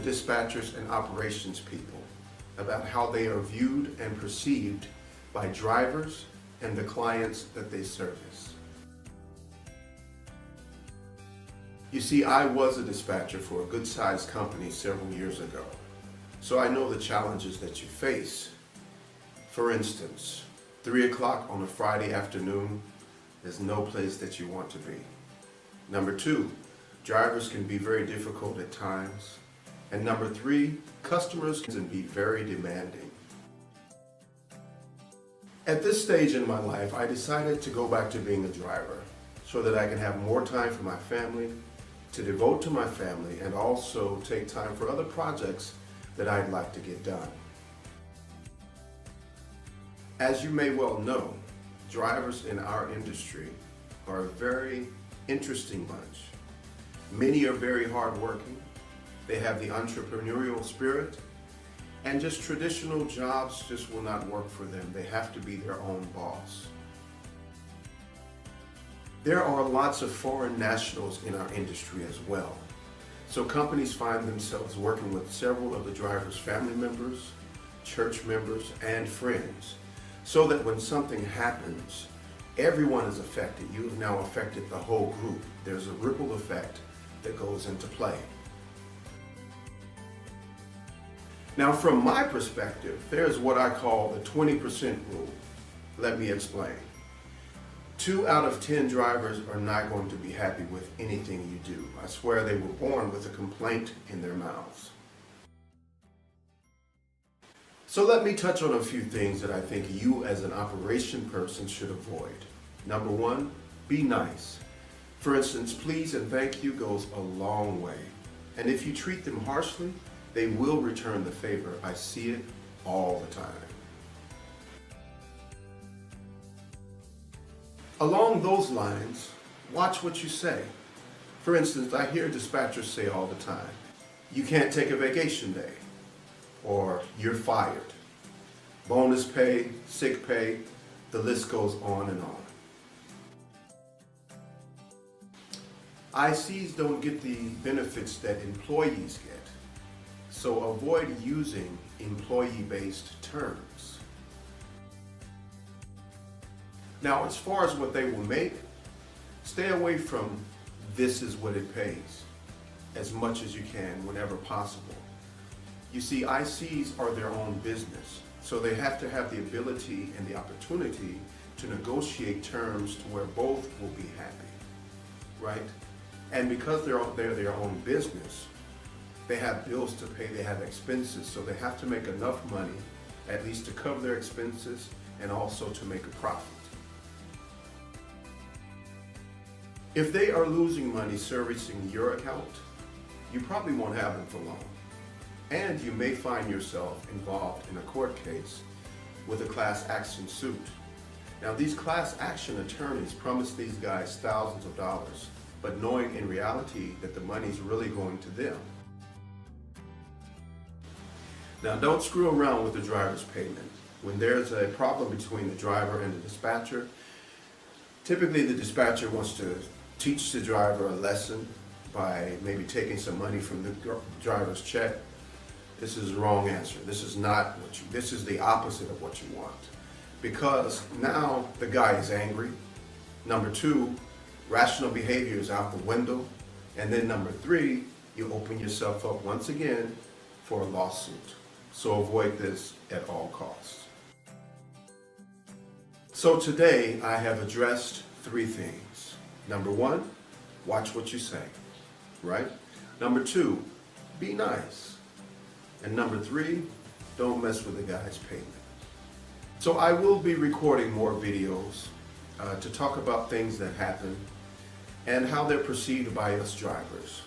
dispatchers and operations people about how they are viewed and perceived by drivers and the clients that they service. You see, I was a dispatcher for a good-sized company several years ago, so I know the challenges that you face. For instance, 3 o'clock on a Friday afternoon is no place that you want to be. Number 2, drivers can be very difficult at times. And number 3, customers can be very demanding. At this stage in my life, I decided to go back to being a driver so that I can have more time for my family, to devote to my family, and also take time for other projects that I'd like to get done. As you may well know, drivers in our industry are a very interesting bunch. Many are very hardworking. They have the entrepreneurial spirit, and just traditional jobs just will not work for them. They have to be their own boss. There are lots of foreign nationals in our industry as well. So companies find themselves working with several of the drivers' family members, church members, and friends, so that when something happens, everyone is affected. You have now affected the whole group. There's a ripple effect that goes into play. Now, from my perspective, there's what I call the 20% rule. Let me explain. 2 out of 10 drivers are not going to be happy with anything you do. I swear they were born with a complaint in their mouths. So let me touch on a few things that I think you as an operation person should avoid. Number 1, be nice. For instance, please and thank you goes a long way. And if you treat them harshly, they will return the favor. I see it all the time. Along those lines, watch what you say. For instance, I hear dispatchers say all the time, you can't take a vacation day, or you're fired. Bonus pay, sick pay, the list goes on and on. ICs don't get the benefits that employees get, so avoid using employee-based terms. Now, as far as what they will make, stay away from "this is what it pays" as much as you can whenever possible. You see, ICs are their own business, so they have to have the ability and the opportunity to negotiate terms to where both will be happy, right? And because they're their own business, they have bills to pay, they have expenses, so they have to make enough money, at least to cover their expenses and also to make a profit. If they are losing money servicing your account, you probably won't have them for long. And you may find yourself involved in a court case with a class action suit. Now, these class action attorneys promise these guys thousands of dollars, but knowing in reality that the money's really going to them. Now, don't screw around with the driver's payment. When there's a problem between the driver and the dispatcher, typically the dispatcher wants to teach the driver a lesson by maybe taking some money from the driver's check. This is the wrong answer. This is not what you, this is the opposite of what you want. Because now the guy is angry. Number 2, rational behavior is out the window. And then number 3, you open yourself up once again for a lawsuit. So avoid this at all costs. So today I have addressed 3 things. Number 1, watch what you say, right? Number 2, be nice. And number 3, don't mess with the guy's payment. So I will be recording more videos to talk about things that happen and how they're perceived by us drivers.